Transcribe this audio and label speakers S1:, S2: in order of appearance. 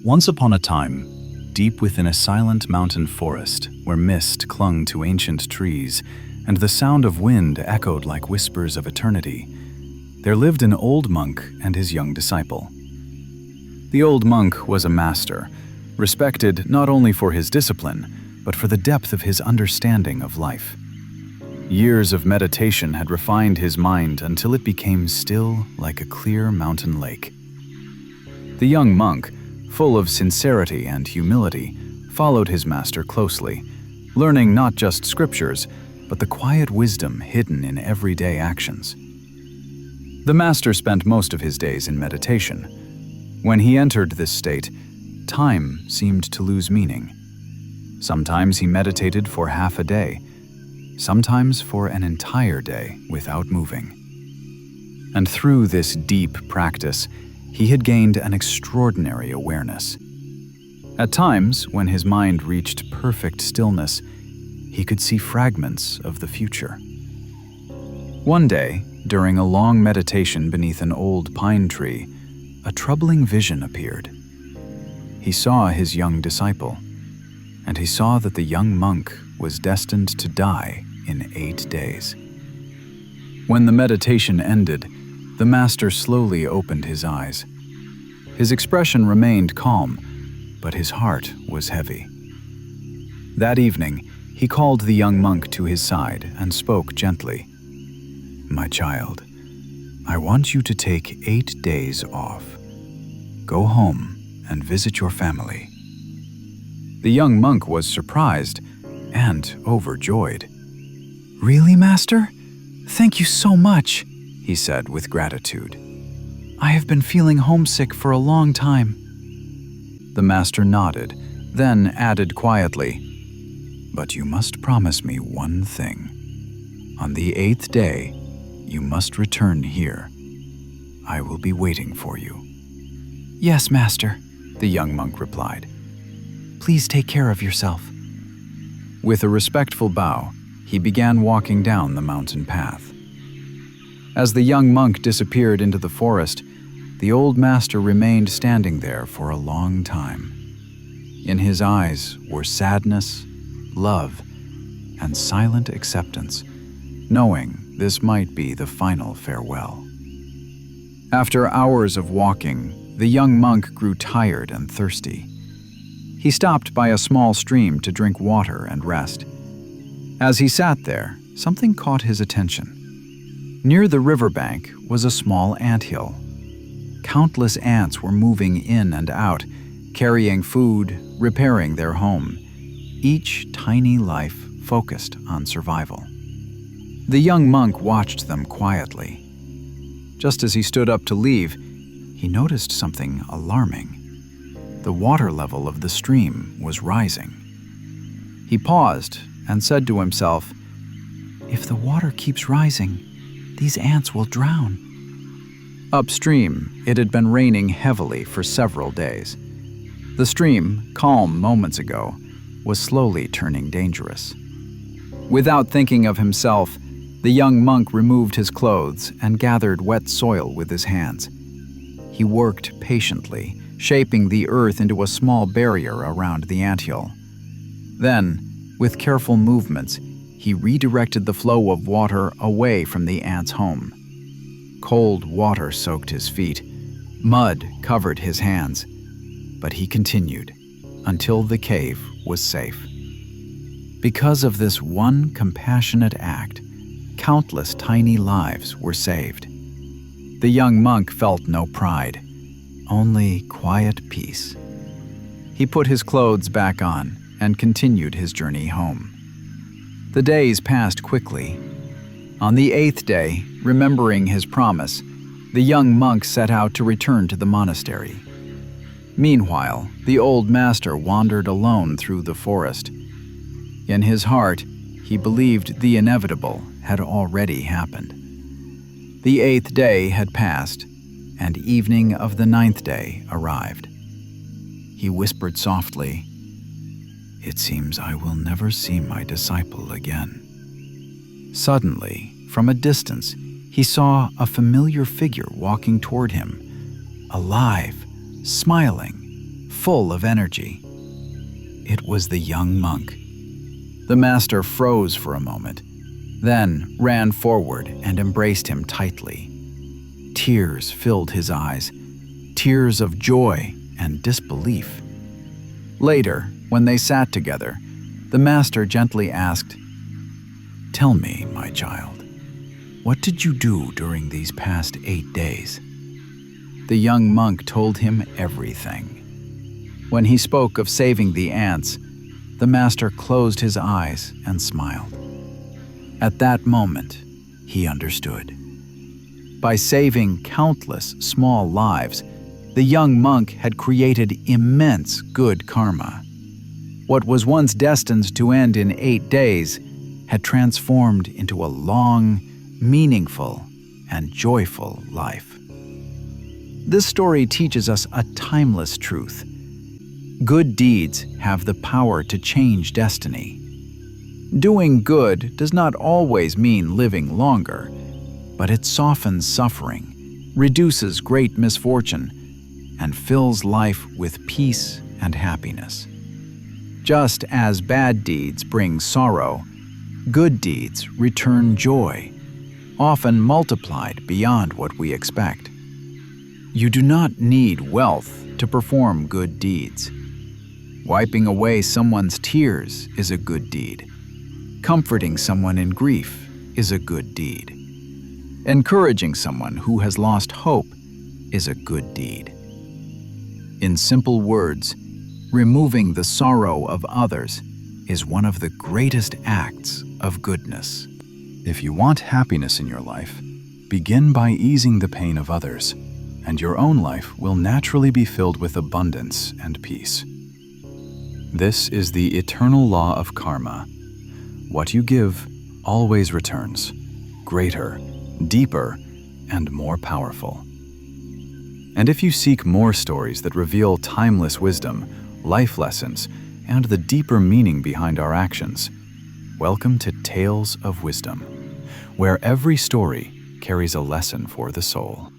S1: Once upon a time, deep within a silent mountain forest where mist clung to ancient trees and the sound of wind echoed like whispers of eternity, there lived an old monk and his young disciple. The old monk was a master, respected not only for his discipline, but for the depth of his understanding of life. Years of meditation had refined his mind until it became still like a clear mountain lake. The young monk, full of sincerity and humility, followed his master closely, learning not just scriptures, but the quiet wisdom hidden in everyday actions. The master spent most of his days in meditation. When he entered this state, time seemed to lose meaning. Sometimes he meditated for half a day, sometimes for an entire day without moving. And through this deep practice, he had gained an extraordinary awareness. At times, when his mind reached perfect stillness, he could see fragments of the future. One day, during a long meditation beneath an old pine tree, a troubling vision appeared. He saw his young disciple, and he saw that the young monk was destined to die in 8 days. When the meditation ended, the master slowly opened his eyes. His expression remained calm, but his heart was heavy. That evening, he called the young monk to his side and spoke gently. "My child, I want you to take 8 days off. Go home and visit your family." The young monk was surprised and overjoyed. "Really, Master? Thank you so much," he said with gratitude. "I have been feeling homesick for a long time." The master nodded, then added quietly, "But you must promise me one thing. On the 8th day, you must return here. I will be waiting for you." "Yes, Master," the young monk replied. "Please take care of yourself." With a respectful bow, he began walking down the mountain path. As the young monk disappeared into the forest, the old master remained standing there for a long time. In his eyes were sadness, love, and silent acceptance, knowing this might be the final farewell. After hours of walking, the young monk grew tired and thirsty. He stopped by a small stream to drink water and rest. As he sat there, something caught his attention. Near the riverbank was a small anthill. Countless ants were moving in and out, carrying food, repairing their home, each tiny life focused on survival. The young monk watched them quietly. Just as he stood up to leave, he noticed something alarming. The water level of the stream was rising. He paused and said to himself, "If the water keeps rising, these ants will drown." Upstream, it had been raining heavily for several days. The stream, calm moments ago, was slowly turning dangerous. Without thinking of himself, the young monk removed his clothes and gathered wet soil with his hands. He worked patiently, shaping the earth into a small barrier around the anthill. Then, with careful movements, he redirected the flow of water away from the ants' home. Cold water soaked his feet. Mud covered his hands. But he continued until the cave was safe. Because of this one compassionate act, countless tiny lives were saved. The young monk felt no pride, only quiet peace. He put his clothes back on and continued his journey home. The days passed quickly. On the 8th day, remembering his promise, the young monk set out to return to the monastery. Meanwhile, the old master wandered alone through the forest. In his heart, he believed the inevitable had already happened. The 8th day had passed, and evening of the 9th day arrived. He whispered softly, "It seems I will never see my disciple again." Suddenly, from a distance, he saw a familiar figure walking toward him, alive, smiling, full of energy. It was the young monk. The master froze for a moment, then ran forward and embraced him tightly. Tears filled his eyes, tears of joy and disbelief. Later, when they sat together, the master gently asked, "Tell me, my child, what did you do during these past 8 days?" The young monk told him everything. When he spoke of saving the ants, the master closed his eyes and smiled. At that moment, he understood. By saving countless small lives, the young monk had created immense good karma. What was once destined to end in 8 days had transformed into a long, meaningful, and joyful life. This story teaches us a timeless truth. Good deeds have the power to change destiny. Doing good does not always mean living longer, but it softens suffering, reduces great misfortune, and fills life with peace and happiness. Just as bad deeds bring sorrow, good deeds return joy, often multiplied beyond what we expect. You do not need wealth to perform good deeds. Wiping away someone's tears is a good deed. Comforting someone in grief is a good deed. Encouraging someone who has lost hope is a good deed. In simple words, removing the sorrow of others is one of the greatest acts of goodness. If you want happiness in your life, begin by easing the pain of others, and your own life will naturally be filled with abundance and peace. This is the eternal law of karma. What you give always returns, greater, deeper, and more powerful. And if you seek more stories that reveal timeless wisdom, life lessons, and the deeper meaning behind our actions, welcome to Tales of Wisdom, where every story carries a lesson for the soul.